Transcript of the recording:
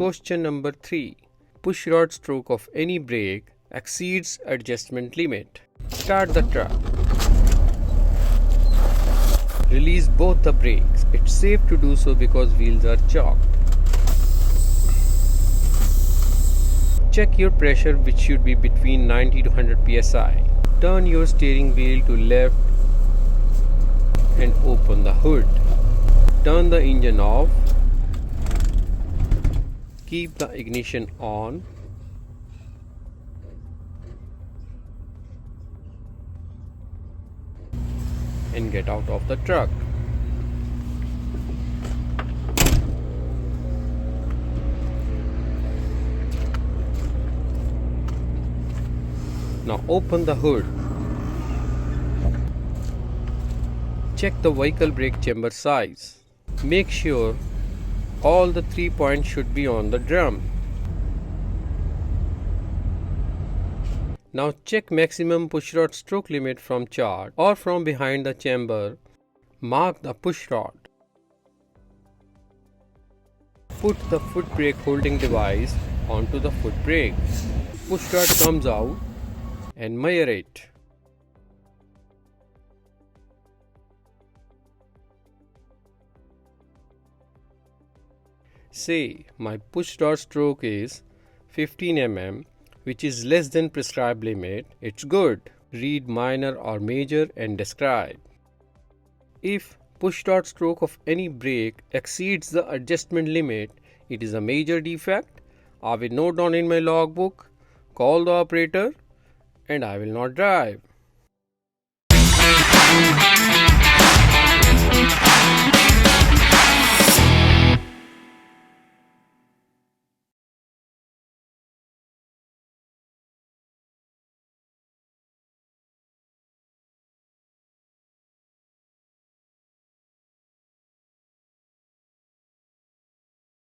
Question number 3. Pushrod stroke of any brake exceeds adjustment limit. Start the truck. Release both the brakes. It's safe to do so because wheels are chalked. Check your pressure, which should be between 90 to 100 psi. Turn your steering wheel to left and open the hood. Turn the engine off. Keep the ignition on. And get out of the truck. Now open the hood. Check the vehicle brake chamber size. Make sure all the 3 points should be on the drum. Now check maximum pushrod stroke limit from chart or from behind the chamber. Mark the pushrod. Put the foot brake holding device onto the foot brake. Pushrod comes out and measure it. Say my pushrod stroke is 15 mm, which is less than prescribed limit. It's good. Read minor or major and describe. If pushrod stroke of any brake exceeds the adjustment limit, it is a major defect. I will note down in my logbook, call the operator, and I will not drive.